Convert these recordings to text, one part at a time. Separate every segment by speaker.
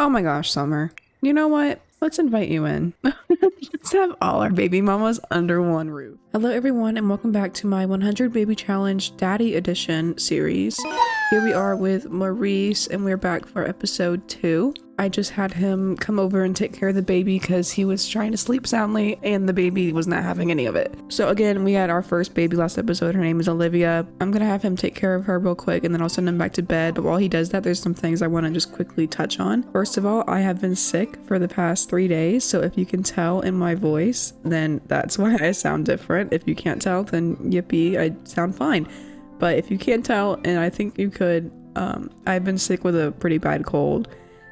Speaker 1: Oh my gosh, Summer. You know what? Let's invite you in. Let's have all our baby mamas under one roof. Hello everyone and welcome back to my 100 Baby Challenge Daddy Edition series. Here we are with Maurice and we're back for episode 2. I just had him come over and take care of the baby because he was trying to sleep soundly and the baby was not having any of it. So again, we had our first baby last episode. Her name is Olivia. I'm gonna have him take care of her real quick and then I'll send him back to bed. But while he does that, there's some things I want to just quickly touch on. First of all, I have been sick for the past 3 days. So if you can tell in my voice, then that's why I sound different. If you can't tell, then yippee, I sound fine. But if you can't tell, and I think you could, I've been sick with a pretty bad cold.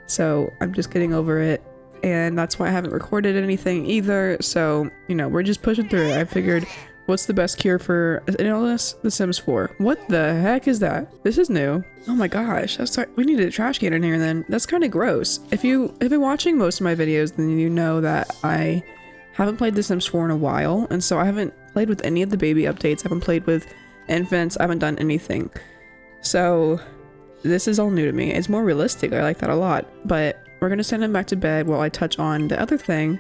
Speaker 1: So I'm just getting over it, and that's why I haven't recorded anything either. So, you know, we're just pushing through it. I figured, what's the best cure for an illness? The Sims 4. What the heck is that? This is new. Oh my gosh, we need a trash can in here then. That's kind of gross. If you've been watching most of my videos, then you know that I haven't played The Sims 4 in a while, and so I haven't played with any of the baby updates. I haven't played with infants. I haven't done anything. So this is all new to me. It's more realistic. I like that a lot. But we're gonna send him back to bed while I touch on the other thing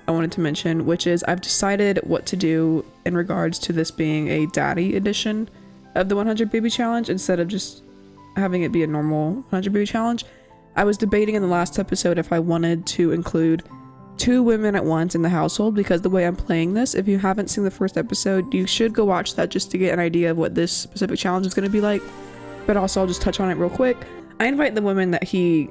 Speaker 1: I wanted to mention, which is I've decided what to do in regards to this being a daddy edition of the 100 baby challenge instead of just having it be a normal 100 baby challenge. I was debating in the last episode if I wanted to include 2 women at once in the household, because the way I'm playing this, if you haven't seen the first episode, you should go watch that just to get an idea of what this specific challenge is going to be like. But also, I'll just touch on it real quick. I invite the women that he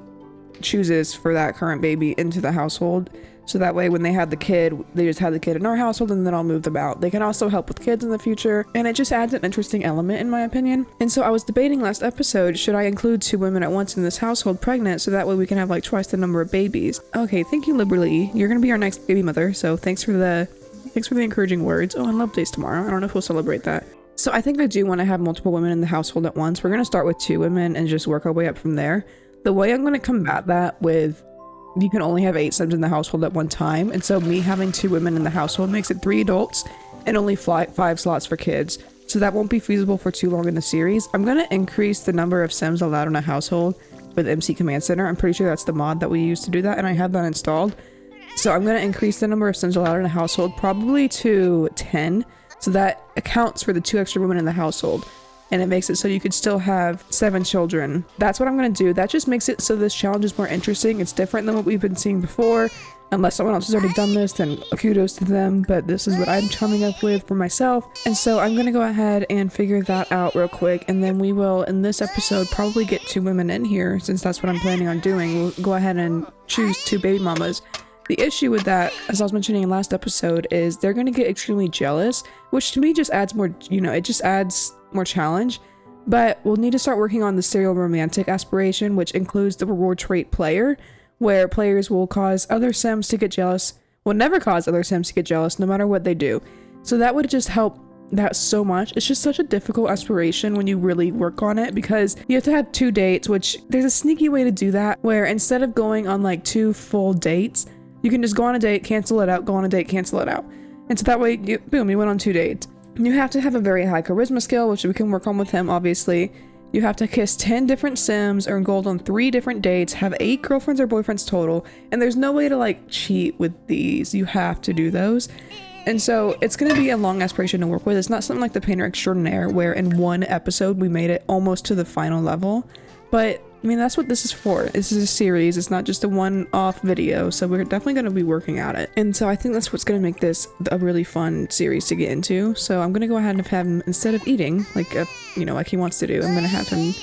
Speaker 1: chooses for that current baby into the household. So that way, when they have the kid, they just have the kid in our household and then I'll move them out. They can also help with kids in the future. And it just adds an interesting element, in my opinion. And so I was debating last episode, should I include 2 women at once in this household pregnant so that way we can have like twice the number of babies? Okay, thank you, Liberty. You're going to be our next baby mother. So thanks for the encouraging words. Oh, and Love Day's tomorrow. I don't know if we'll celebrate that. So I think I do want to have multiple women in the household at once. We're going to start with 2 women and just work our way up from there. The way I'm going to combat that with, you can only have 8 Sims in the household at one time. And so me having 2 women in the household makes it 3 adults and only 5 slots for kids. So that won't be feasible for too long in the series. I'm going to increase the number of Sims allowed in a household with MC Command Center. I'm pretty sure that's the mod that we use to do that. And I have that installed. So I'm going to increase the number of Sims allowed in a household probably to 10. So that accounts for the 2 extra women in the household. And it makes it so you could still have 7 children. That's what I'm going to do. That just makes it so this challenge is more interesting. It's different than what we've been seeing before. Unless someone else has already done this, then kudos to them. But this is what I'm coming up with for myself. And so I'm going to go ahead and figure that out real quick. And then we will, in this episode, probably get 2 women in here. Since that's what I'm planning on doing. We'll go ahead and choose 2 baby mamas. The issue with that, as I was mentioning in last episode, is they're going to get extremely jealous, which to me just adds more, it just adds more challenge. But we'll need to start working on the serial romantic aspiration, which includes the reward trait player, where players will cause other Sims to get jealous, will never cause other Sims to get jealous, no matter what they do. So that would just help that so much. It's just such a difficult aspiration when you really work on it, because you have to have 2 dates, which there's a sneaky way to do that, where instead of going on like 2 full dates, you can just go on a date, cancel it out, go on a date, cancel it out. And so that way, boom, you went on 2 dates. You have to have a very high charisma skill, which we can work on with him, obviously. You have to kiss 10 different Sims, earn gold on 3 different dates, have 8 girlfriends or boyfriends total, and there's no way to like cheat with these. You have to do those. And so it's going to be a long aspiration to work with. It's not something like the Painter Extraordinaire, where in 1 episode we made it almost to the final level. But I mean, that's what this is for. This is a series. It's not just a one-off video. So we're definitely going to be working at it. And so I think that's what's going to make this a really fun series to get into. So I'm going to go ahead and have him, instead of eating, like he wants to do, I'm going to have him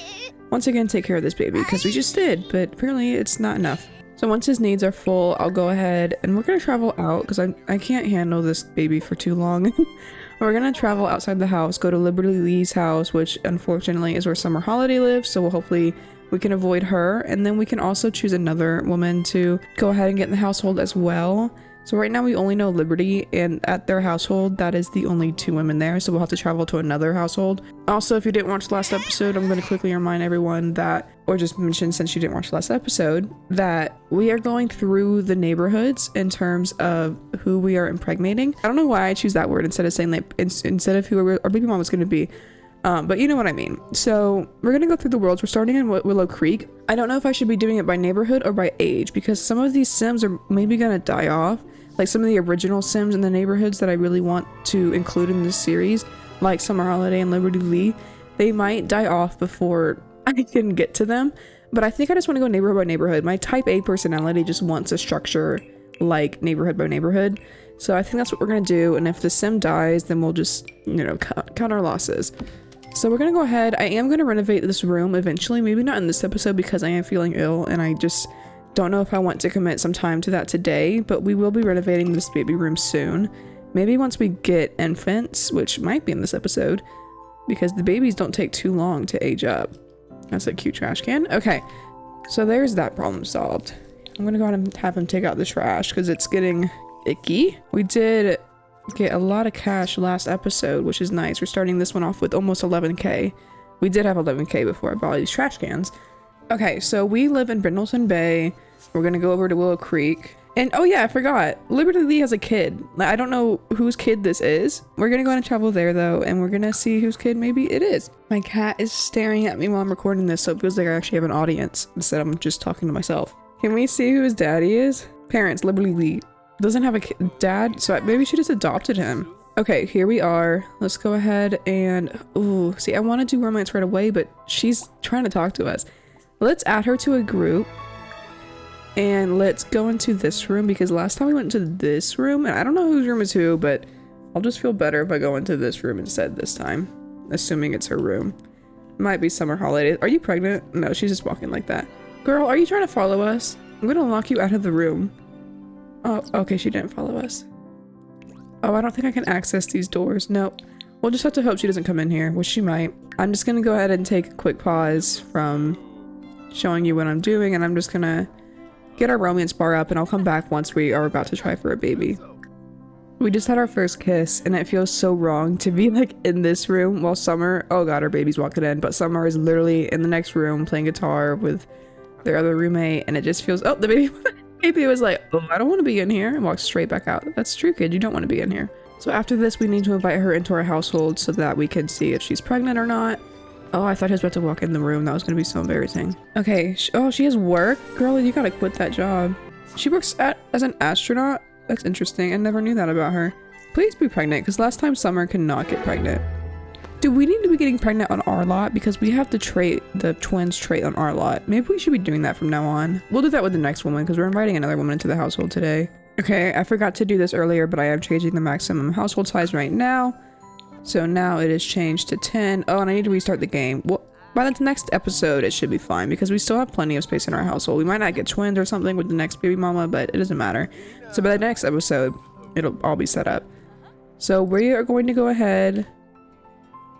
Speaker 1: once again take care of this baby, because we just did, but apparently it's not enough. So once his needs are full, I'll go ahead and we're going to travel out, because I can't handle this baby for too long. We're going to travel outside the house, go to Liberty Lee's house, which unfortunately is where Summer Holiday lives. So hopefully we can avoid her, and then we can also choose another woman to go ahead and get in the household as well. So right now we only know Liberty, and at their household, that is the only 2 women there, so we'll have to travel to another household. Also, if you didn't watch the last episode, I'm going to quickly remind everyone that, or just mention since you didn't watch the last episode, that we are going through the neighborhoods in terms of who we are impregnating. I don't know why I choose that word instead of saying like, instead of who our baby mom is going to be. But you know what I mean. So we're gonna go through the worlds. We're starting in Willow Creek. I don't know if I should be doing it by neighborhood or by age, because some of these Sims are maybe gonna die off. Like some of the original Sims in the neighborhoods that I really want to include in this series, like Summer Holiday and Liberty Lee, they might die off before I can get to them. But I think I just want to go neighborhood by neighborhood. My type A personality just wants a structure like neighborhood by neighborhood. So I think that's what we're gonna do. And if the Sim dies, then we'll just, you know, count our losses. So we're gonna go ahead. I am gonna renovate this room eventually. Maybe not in this episode because I am feeling ill and I just don't know if I want to commit some time to that today, but we will be renovating this baby room soon. Maybe once we get infants, which might be in this episode, because the babies don't take too long to age up. That's a cute trash can. Okay, so there's that problem solved. I'm gonna go ahead and have him take out the trash because it's getting icky. We did get a lot of cash last episode, which is nice. We're starting this one off with almost 11k. We did have 11k before I bought these trash cans. Okay, so we live in Brindleton Bay. We're gonna go over to Willow Creek. And oh yeah, I forgot. Liberty Lee has a kid. I don't know whose kid this is. We're gonna go ahead and travel there though, and we're gonna see whose kid maybe it is. My cat is staring at me while I'm recording this, so it feels like I actually have an audience instead I'm just talking to myself. Can we see who his daddy is? Parents, Liberty Lee. Doesn't have a dad, so maybe she just adopted him. Okay, here we are. Let's go ahead and... Ooh, see, I want to do romance right away, but she's trying to talk to us. Let's add her to a group. And let's go into this room, because last time we went to this room, and I don't know whose room is who, but I'll just feel better if I go into this room instead this time. Assuming it's her room. Might be Summer Holiday. Are you pregnant? No, she's just walking like that. Girl, are you trying to follow us? I'm gonna lock you out of the room. Oh, okay, she didn't follow us. Oh, I don't think I can access these doors. Nope. We'll just have to hope she doesn't come in here, which she might. I'm just gonna go ahead and take a quick pause from showing you what I'm doing, and I'm just gonna get our romance bar up, and I'll come back once we are about to try for a baby. We just had our first kiss, and it feels so wrong to be like in this room while Summer, oh god, our baby's walking in, but Summer is literally in the next room playing guitar with their other roommate, and it just feels, oh, the baby was like, oh, I don't want to be in here, and walked straight back out. That's true, kid, you don't want to be in here. So after this, we need to invite her into our household so that we can see if she's pregnant or not. Oh, I thought he was about to walk in the room. That was going to be so embarrassing. Okay. Oh, she has work? Girl, you gotta quit that job. She works as an astronaut? That's interesting. I never knew that about her. Please be pregnant, because last time Summer could not get pregnant. Do we need to be getting pregnant on our lot? Because we have the twins trait on our lot. Maybe we should be doing that from now on. We'll do that with the next woman, because we're inviting another woman into the household today. Okay, I forgot to do this earlier, but I am changing the maximum household size right now. So now it is changed to 10. Oh, and I need to restart the game. Well, by the next episode, it should be fine because we still have plenty of space in our household. We might not get twins or something with the next baby mama, but it doesn't matter. So by the next episode, it'll all be set up. So we are going to go ahead.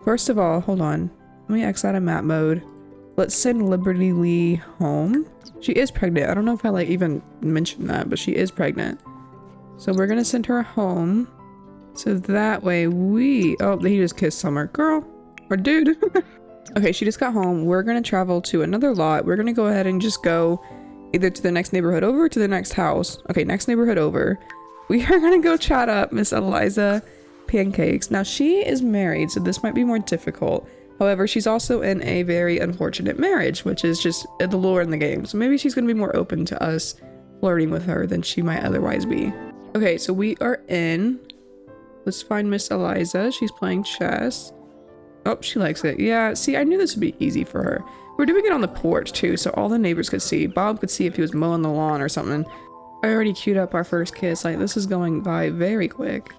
Speaker 1: First of all, hold on. Let me X out of map mode. Let's send Liberty Lee home. She is pregnant. I don't know if I even mentioned that, but she is pregnant. So we're going to send her home. So that way oh, he just kissed Summer. Girl, or dude. Okay, she just got home. We're gonna travel to another lot. We're gonna go ahead and just go either to the next neighborhood over or to the next house. Okay, next neighborhood over. We are gonna go chat up Miss Eliza Pancakes. Now she is married, so this might be more difficult. However, she's also in a very unfortunate marriage, which is just the lure in the game. So maybe she's gonna be more open to us flirting with her than she might otherwise be. Okay, so we are in. Let's find Miss Eliza. She's playing chess. Oh, she likes it. Yeah, see, I knew this would be easy for her. We're doing it on the porch, too, so all the neighbors could see. Bob could see if he was mowing the lawn or something. I already queued up our first kiss. Like, this is going by very quick.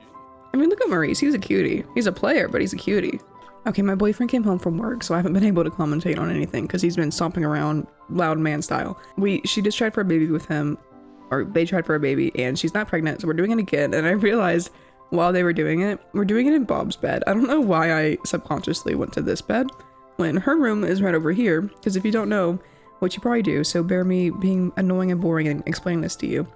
Speaker 1: I mean, look at Maurice. He's a cutie. He's a player, but he's a cutie. Okay, my boyfriend came home from work, so I haven't been able to commentate on anything because he's been stomping around loud man style. She just tried for a baby with him, or they tried for a baby, and she's not pregnant, so we're doing it again, and I realized while they were doing it, we're doing it in Bob's bed. I don't know why I subconsciously went to this bed when her room is right over here, because if you don't know, what you probably do, so bear me being annoying and boring and explaining this to you.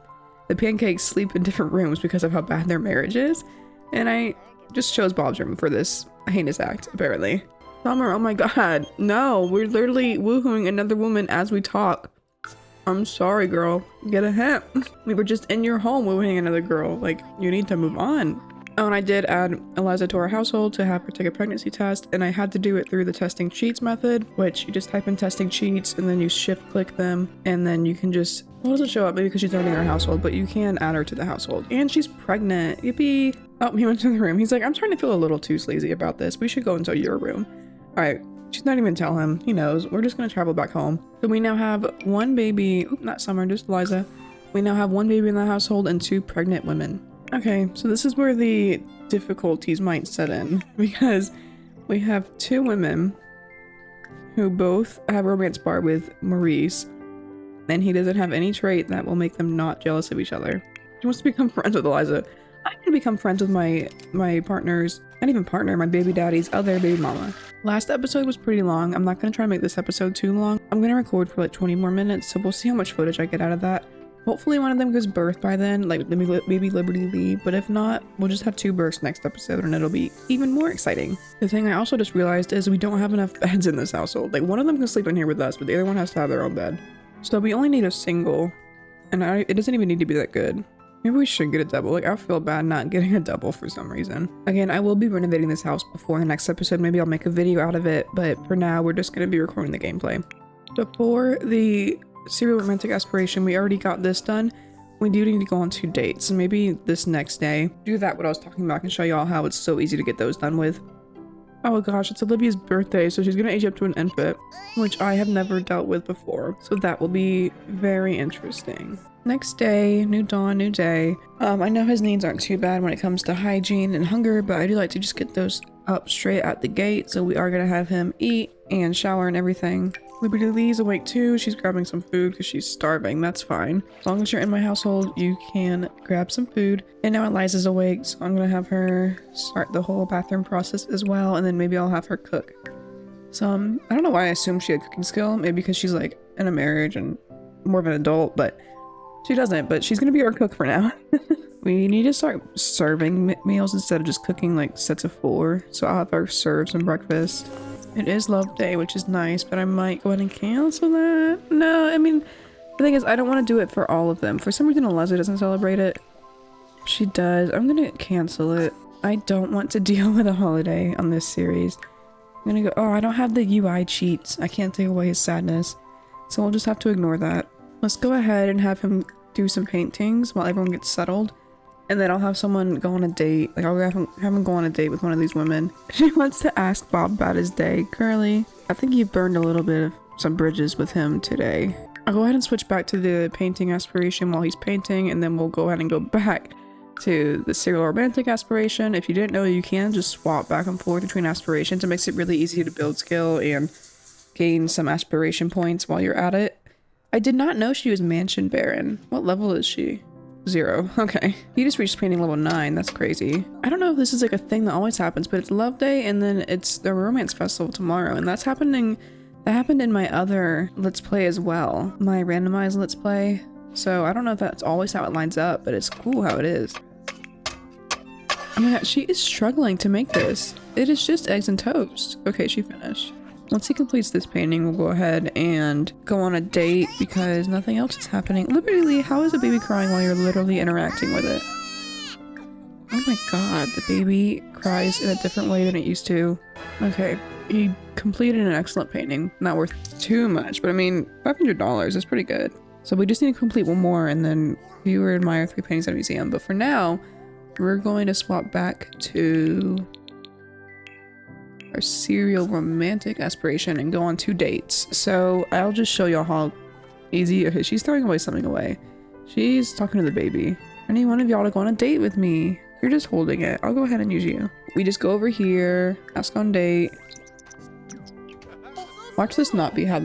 Speaker 1: The Pancakes sleep in different rooms because of how bad their marriage is, and I just chose Bob's room for this heinous act, apparently. Summer, oh my god, no, we're literally woohooing another woman as we talk. I'm sorry, girl. Get a hint. We were just in your home wooing another girl. Like, you need to move on. Oh, and I did add Eliza to our household to have her take a pregnancy test, and I had to do it through the testing cheats method, which you just type in testing cheats and then you shift click them, and then you can just, well, it doesn't show up maybe because she's already in our household, but you can add her to the household. And she's pregnant. Yippee. Oh, he went to the room. He's like, I'm starting to feel a little too sleazy about this. We should go into your room. All right. She's not even tell him. He knows. We're just going to travel back home. So we now have one baby. Oop, not Summer, just Eliza. We now have one baby in the household and 2 pregnant women. Okay, so this is where the difficulties might set in, because we have 2 women who both have a romance bar with Maurice, and he doesn't have any trait that will make them not jealous of each other. He wants to become friends with Eliza. I can become friends with my partner's, not even partner, my baby daddy's other baby mama. Last episode was pretty long. I'm not going to try to make this episode too long. I'm going to record for like 20 more minutes, so we'll see how much footage I get out of that. Hopefully one of them gives birth by then, like maybe Liberty Lee, but if not, we'll just have 2 births next episode and it'll be even more exciting. The thing I also just realized is we don't have enough beds in this household. Like, one of them can sleep in here with us, but the other one has to have their own bed. So we only need a single, and it doesn't even need to be that good. Maybe we should get a double. Like, I feel bad not getting a double for some reason. Again, I will be renovating this house before the next episode. Maybe I'll make a video out of it, but for now, we're just going to be recording the gameplay. Before the serial romantic aspiration, we already got this done. We do need to go on 2 dates, so maybe this next day do that what I was talking about and show y'all how it's so easy to get those done with. Oh gosh, it's Olivia's birthday, so she's gonna age up to an infant, which I have never dealt with before, so that will be very interesting. Next day, new dawn, new day. I know his needs aren't too bad when it comes to hygiene and hunger, but I do like to just get those up straight at the gate, so we are gonna have him eat and shower and everything. Liberty Lee's awake too. She's grabbing some food because she's starving. That's fine. As long as you're in my household, you can grab some food. And now Eliza's awake, so I'm gonna have her start the whole bathroom process as well, and then maybe I'll have her cook. So I don't know why I assumed she had cooking skill. Maybe because she's like in a marriage and more of an adult, but she doesn't. But she's gonna be our cook for now. We need to start serving meals instead of just cooking like sets of 4. So I'll have her serve some breakfast. It is love day, which is nice, but I might go ahead and cancel that. No, I mean, the thing is, I don't want to do it for all of them. For some reason, Eliza doesn't celebrate it. She does. I'm gonna cancel it. I don't want to deal with a holiday on this series. I'm gonna go, oh, I don't have the UI cheats. I can't take away his sadness. So we'll just have to ignore that. Let's go ahead and have him do some paintings while everyone gets settled. And then I'll have someone go on a date. Like, I'll have him go on a date with one of these women. She wants to ask Bob about his day. Curly, I think you burned a little bit of some bridges with him today. I'll go ahead and switch back to the painting aspiration while he's painting, and then we'll go ahead and go back to the serial romantic aspiration. If you didn't know, you can just swap back and forth between aspirations. It makes it really easy to build skill and gain some aspiration points while you're at it. I did not know she was Mansion Baron. What level is she? 0. Okay. He just reached painting level 9. That's crazy. I don't know if this is like a thing that always happens, but it's Love Day and then it's the Romance Festival tomorrow, and that happened in my other Let's Play as well. My randomized Let's Play. So I don't know if that's always how it lines up, but it's cool how it is. Oh my god, she is struggling to make this. It is just eggs and toast. Okay, she finished. Once he completes this painting, we'll go ahead and go on a date because nothing else is happening. Liberty Lee, how is a baby crying while you're literally interacting with it? Oh my god, the baby cries in a different way than it used to. Okay, he completed an excellent painting. Not worth too much, but I mean, $500 is pretty good. So we just need to complete one more and then view or admire 3 paintings at a museum. But for now, we're going to swap back to our serial romantic aspiration and go on 2 dates. So I'll just show y'all how easy. Okay, she's throwing away something away. She's talking to the baby. I need one of y'all to go on a date with me. You're just holding it. I'll go ahead and use you. We just go over here, ask on date. Watch this not be how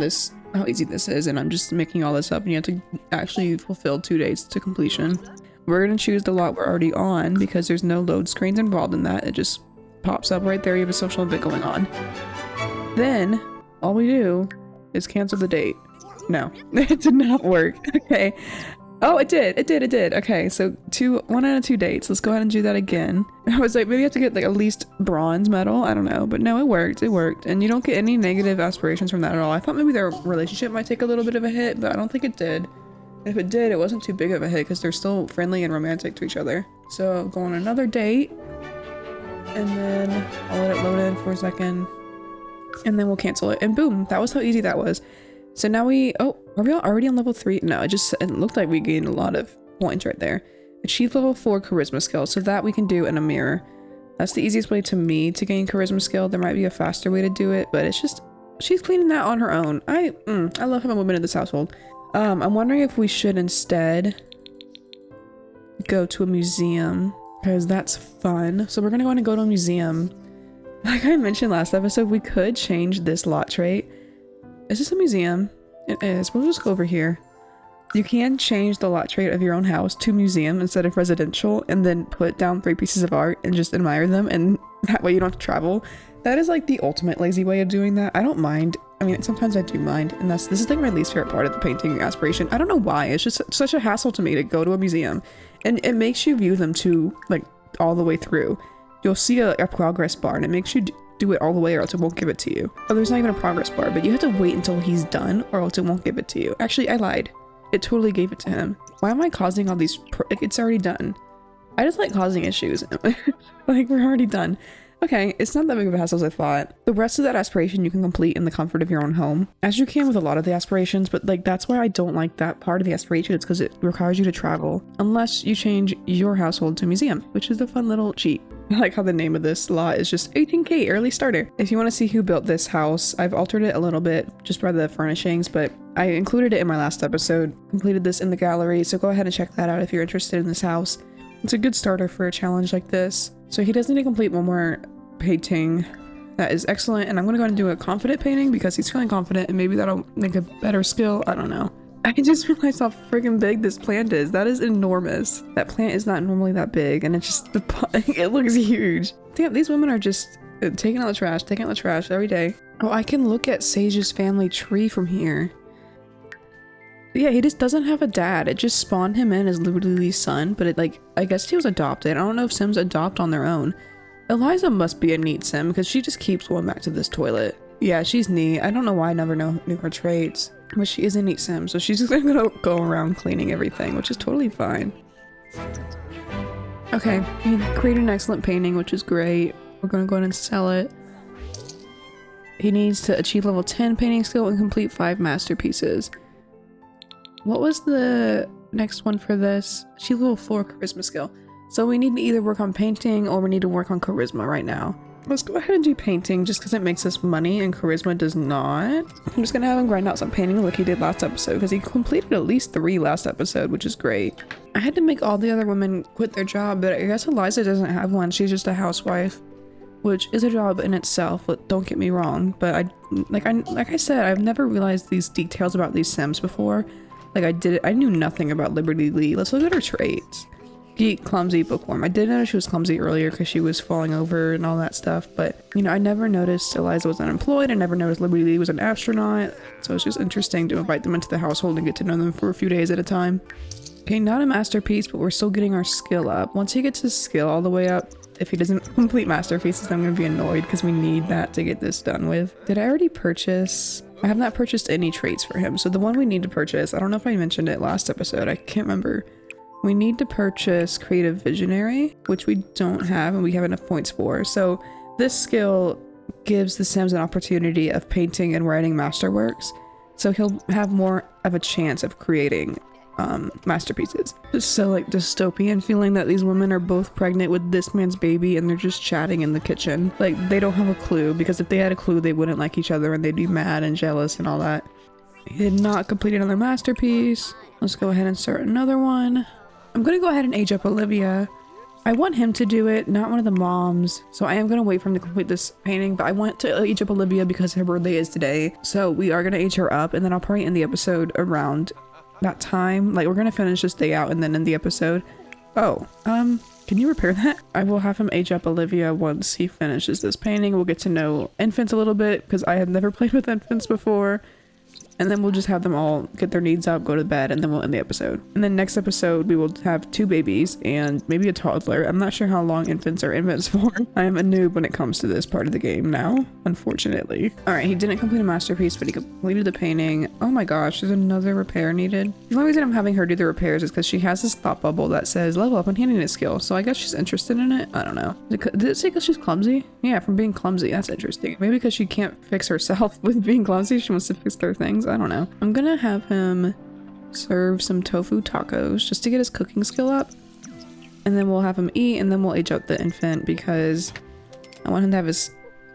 Speaker 1: easy this is, and I'm just making all this up and you have to actually fulfill 2 dates to completion. We're gonna choose the lot we're already on because there's no load screens involved in that. It just pops up right there. You have a social event going on. Then all we do is cancel the date. No, it did not work. Okay. Oh, it did. Okay, so 1 out of 2 dates. Let's go ahead and do that again. I was like, maybe you have to get like at least bronze medal. I don't know, but no, it worked. And you don't get any negative aspirations from that at all. I thought maybe their relationship might take a little bit of a hit, but I don't think it did. If it did, it wasn't too big of a hit because they're still friendly and romantic to each other. So go on another date. and then I'll let it load in for a second, and then we'll cancel it, and boom, that was how easy that was. So now oh, are we already on level 3? No, it looked like we gained a lot of points right there. Achieve level 4 charisma skill, so that we can do in a mirror. That's the easiest way to me to gain charisma skill. There might be a faster way to do it, but it's just, she's cleaning that on her own. I love having women in this household. I'm wondering if we should instead go to a museum, because that's fun. So we're gonna go in and go to a museum. Like I mentioned last episode, we could change this lot trait. Is this a museum? It is. We'll just go over here. You can change the lot trait of your own house to museum instead of residential, and then put down 3 pieces of art and just admire them, and that way you don't have to travel. That is like the ultimate lazy way of doing that. I don't mind. I mean, sometimes I do mind, and this is like my least favorite part of the painting aspiration. I don't know why. It's just such a hassle to me to go to a museum, and it makes you view them too, like all the way through. You'll see a progress bar, and it makes you do it all the way, or else it won't give it to you. Oh, there's not even a progress bar, but you have to wait until he's done, or else it won't give it to you. Actually, I lied. It totally gave it to him. Why am I causing all these like, it's already done. I just like causing issues. Like, we're already done. Okay, it's not that big of a hassle as I thought. The rest of that aspiration you can complete in the comfort of your own home, as you can with a lot of the aspirations, but like that's why I don't like that part of the aspiration. It's because it requires you to travel, unless you change your household to museum, which is a fun little cheat. I like how the name of this lot is just 18K early starter. If you want to see who built this house, I've altered it a little bit just by the furnishings, but I included it in my last episode, completed this in the gallery, so go ahead and check that out if you're interested in this house. It's a good starter for a challenge like this. So he does need to complete one more painting. That is excellent, and I'm gonna go ahead and do a confident painting because he's feeling confident, and maybe that'll make a better skill. I don't know. I just realized how freaking big this plant is. That is enormous. That plant is not normally that big, and it's just it looks huge. Damn, these women are just taking out the trash every day. Oh, I can look at Sage's family tree from here. Yeah, he just doesn't have a dad. It just spawned him in as Liberty Lee's son, but it like, I guess he was adopted. I don't know if Sims adopt on their own. Eliza must be a neat sim because she just keeps going back to this toilet. Yeah, she's neat. I don't know why I never knew her traits, but she is a neat sim, so she's just gonna go around cleaning everything, which is totally fine. Okay, he created an excellent painting, which is great. We're gonna go ahead and sell it. He needs to achieve level 10 painting skill and complete 5 masterpieces. What was the next one for this? Achieve level 4 charisma skill. So we need to either work on painting or we need to work on charisma right now. Let's go ahead and do painting just because it makes us money and charisma does not. I'm just gonna have him grind out some painting like he did last episode because he completed at least 3 last episode, which is great. I had to make all the other women quit their job, but I guess Eliza doesn't have one. She's just a housewife, which is a job in itself. Don't get me wrong, but like I said, I've never realized these details about these Sims before. Like I knew nothing about Liberty Lee. Let's look at her traits. Geek, clumsy, bookworm. I did notice she was clumsy earlier because she was falling over and all that stuff, but you know, I never noticed Eliza was unemployed. I never noticed Liberty Lee was an astronaut, so it's just interesting to invite them into the household and get to know them for a few days at a time. Okay, not a masterpiece, but we're still getting our skill up. Once he gets his skill all the way up, if he doesn't complete masterpieces, I'm gonna be annoyed because we need that to get this done with. Did I already purchase? I have not purchased any traits for him, so the one we need to purchase, I don't know if I mentioned it last episode, I can't remember. We need to purchase Creative Visionary, which we don't have and we have enough points for. So this skill gives the Sims an opportunity of painting and writing masterworks. So he'll have more of a chance of creating masterpieces. Just so like dystopian feeling that these women are both pregnant with this man's baby and they're just chatting in the kitchen. Like they don't have a clue, because if they had a clue they wouldn't like each other and they'd be mad and jealous and all that. He did not complete another masterpiece. Let's go ahead and start another one. I'm gonna go ahead and age up Olivia. I want him to do it, not one of the moms. So I am gonna wait for him to complete this painting, but I want to age up Olivia because her birthday is today. So we are gonna age her up, and then I'll probably end the episode around that time. Like we're gonna finish this day out and then end the episode. Oh, can you repair that? I will have him age up Olivia once he finishes this painting. We'll get to know infants a little bit because I have never played with infants before. And then we'll just have them all get their needs up, go to bed, and then we'll end the episode. And then next episode, we will have 2 babies and maybe a toddler. I'm not sure how long infants are infants for. I am a noob when it comes to this part of the game now, unfortunately. All right, he didn't complete a masterpiece, but he completed the painting. Oh my gosh, there's another repair needed. The only reason I'm having her do the repairs is because she has this thought bubble that says level up on handiness skill. So I guess she's interested in it. I don't know. Did it say because she's clumsy? Yeah, from being clumsy. That's interesting. Maybe because she can't fix herself with being clumsy, she wants to fix their things. I don't know. I'm gonna have him serve some tofu tacos just to get his cooking skill up. And then we'll have him eat, and then we'll age up the infant because I want him to have his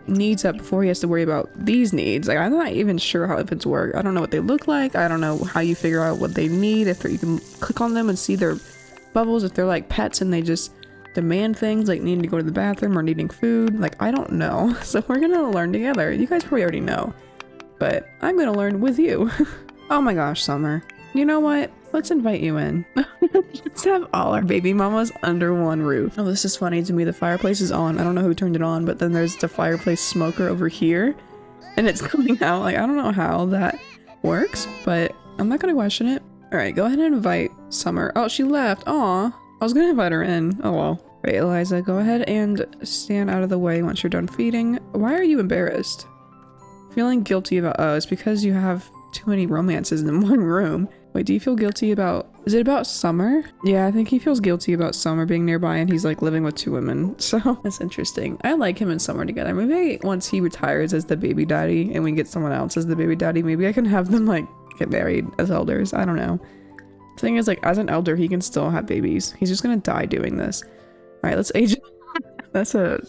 Speaker 1: needs up before he has to worry about these needs. Like, I'm not even sure how infants work. I don't know what they look like. I don't know how you figure out what they need. If you can click on them and see their bubbles, if they're like pets and they just demand things like needing to go to the bathroom or needing food. Like, I don't know. So we're gonna learn together. You guys probably already know, but I'm gonna learn with you. Oh my gosh, Summer. You know what? Let's invite you in. Let's have all our baby mamas under one roof. Oh, this is funny to me. The fireplace is on. I don't know who turned it on, but then there's the fireplace smoker over here and it's coming out. Like, I don't know how that works, but I'm not gonna question it. All right, go ahead and invite Summer. Oh, she left. Aw, I was gonna invite her in. Oh well. Right, Eliza, go ahead and stand out of the way once you're done feeding. Why are you embarrassed? Feeling guilty about, oh, it's because you have too many romances in one room. Wait, do you feel guilty about, is it about Summer? Yeah, I think he feels guilty about Summer being nearby and he's like living with 2 women. So that's interesting. I like him and Summer together. Maybe once he retires as the baby daddy and we get someone else as the baby daddy, maybe I can have them like get married as elders. I don't know. The thing is, like, as an elder, he can still have babies. He's just gonna die doing this. All right, let's age. That's a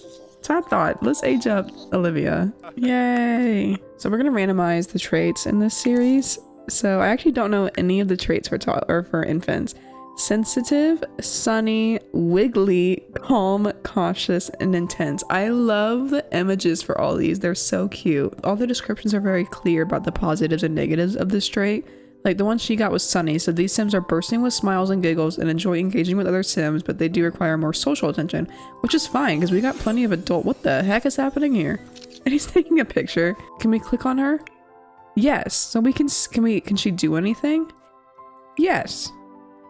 Speaker 1: sad thought. Let's age up Olivia. Yay. So we're gonna randomize the traits in this series. So I actually don't know any of the traits for infants. Sensitive, sunny, wiggly, calm, cautious, and intense. I love the images for all these. They're so cute. All the descriptions are very clear about the positives and negatives of this trait. Like, the one she got was sunny, so these Sims are bursting with smiles and giggles and enjoy engaging with other Sims, but they do require more social attention, which is fine because we got plenty of adult. What the heck is happening here? And he's taking a picture. Can we click on her? Yes. So we can she do anything? Yes.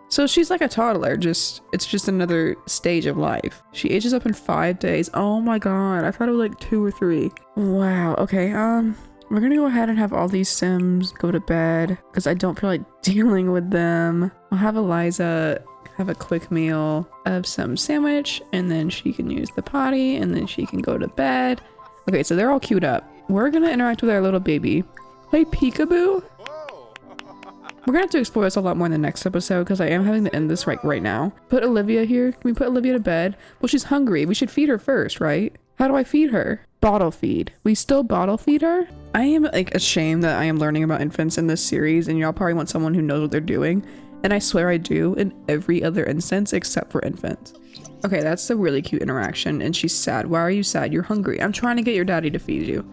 Speaker 1: So she's like a toddler, it's just another stage of life. She ages up in 5 days. Oh my god, I thought it was like 2 or 3. Wow. Okay, we're gonna go ahead and have all these Sims go to bed because I don't feel like dealing with them. I'll have Eliza have a quick meal of some sandwich and then she can use the potty and then she can go to bed. Okay, so they're all queued up. We're gonna interact with our little baby. Play peekaboo? We're gonna have to explore this a lot more in the next episode because I am having to end this right now. Put Olivia here. Can we put Olivia to bed? Well, she's hungry. We should feed her first, right? How do I feed her? Bottle feed. We still bottle feed her? I am like ashamed that I am learning about infants in this series and y'all probably want someone who knows what they're doing. And I swear I do in every other instance except for infants. Okay, that's a really cute interaction and she's sad. Why are you sad? You're hungry. I'm trying to get your daddy to feed you.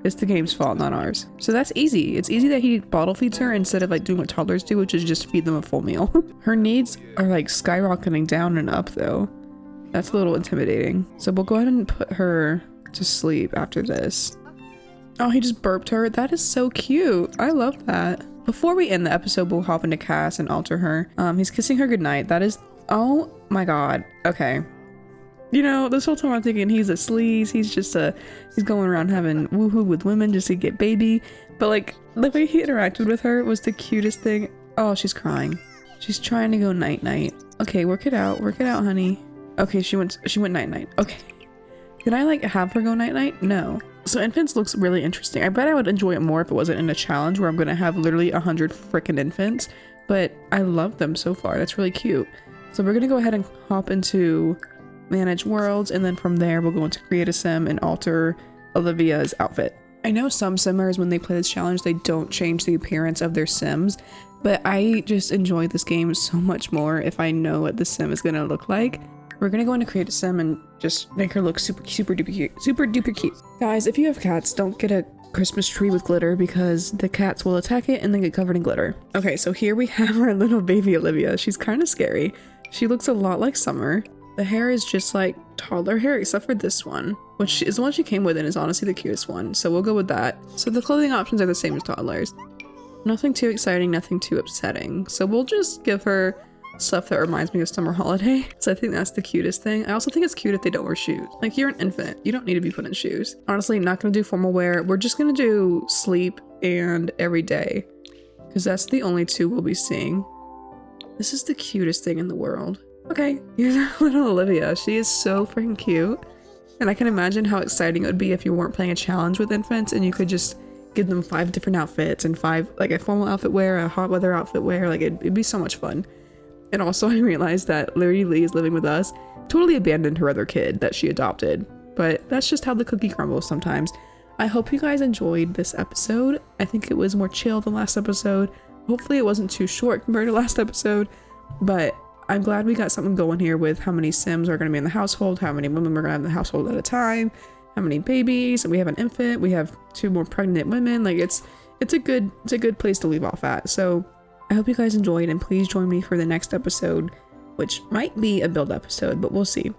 Speaker 1: It's the game's fault, not ours. So that's easy. It's easy that he bottle feeds her instead of like doing what toddlers do, which is just feed them a full meal. Her needs are like skyrocketing down and up though. That's a little intimidating. So we'll go ahead and put her to sleep after this. Oh, he just burped her. That is so cute. I love that. Before we end the episode, we'll hop into Cass and alter her. He's kissing her goodnight. That is, oh my god. Okay. You know, this whole time I'm thinking he's a sleaze. He's just he's going around having woohoo with women just to get baby. But like, the way he interacted with her was the cutest thing. Oh, she's crying. She's trying to go night night. Okay, work it out, honey. Okay, she went night night. Okay. Can I like have her go night night? No. So infants looks really interesting. I bet I would enjoy it more if it wasn't in a challenge where I'm gonna have literally 100 freaking infants. But I love them so far. That's really cute. So we're gonna go ahead and hop into manage worlds, and then from there we'll go into create a sim and alter Olivia's outfit. I know some simmers, when they play this challenge, they don't change the appearance of their sims, but I just enjoy this game so much more if I know what the sim is gonna look like. We're gonna go into create a sim and just make her look super duper cute. Guys, if you have cats, don't get a Christmas tree with glitter because the cats will attack it and then get covered in glitter. Okay, so here we have our little baby Olivia. She's kind of scary. She looks a lot like Summer. The hair is just like toddler hair except for this one, which is the one she came with and is honestly the cutest one. So we'll go with that. So the clothing options are the same as toddlers. Nothing too exciting, nothing too upsetting. So we'll just give her stuff that reminds me of summer holiday. So I think that's the cutest thing. I also think it's cute if they don't wear shoes. Like, you're an infant. You don't need to be put in shoes. Honestly, not gonna do formal wear. We're just gonna do sleep and every day, because that's the only two we'll be seeing. This is the cutest thing in the world. Okay, here's little Olivia. She is so freaking cute. And I can imagine how exciting it would be if you weren't playing a challenge with infants and you could just give them 5 different outfits and 5, like a formal outfit wear, a hot weather outfit wear. Like, it'd be so much fun. And also I realized that Lady Lee is living with us, totally abandoned her other kid that she adopted. But that's just how the cookie crumbles sometimes. I hope you guys enjoyed this episode. I think it was more chill than last episode. Hopefully it wasn't too short compared to last episode, but I'm glad we got something going here with how many Sims are going to be in the household, how many women we're going to have in the household at a time, how many babies, and we have an infant, we have 2 more pregnant women. Like, it's a good place to leave off at. So I hope you guys enjoyed, and please join me for the next episode, which might be a build episode, but we'll see.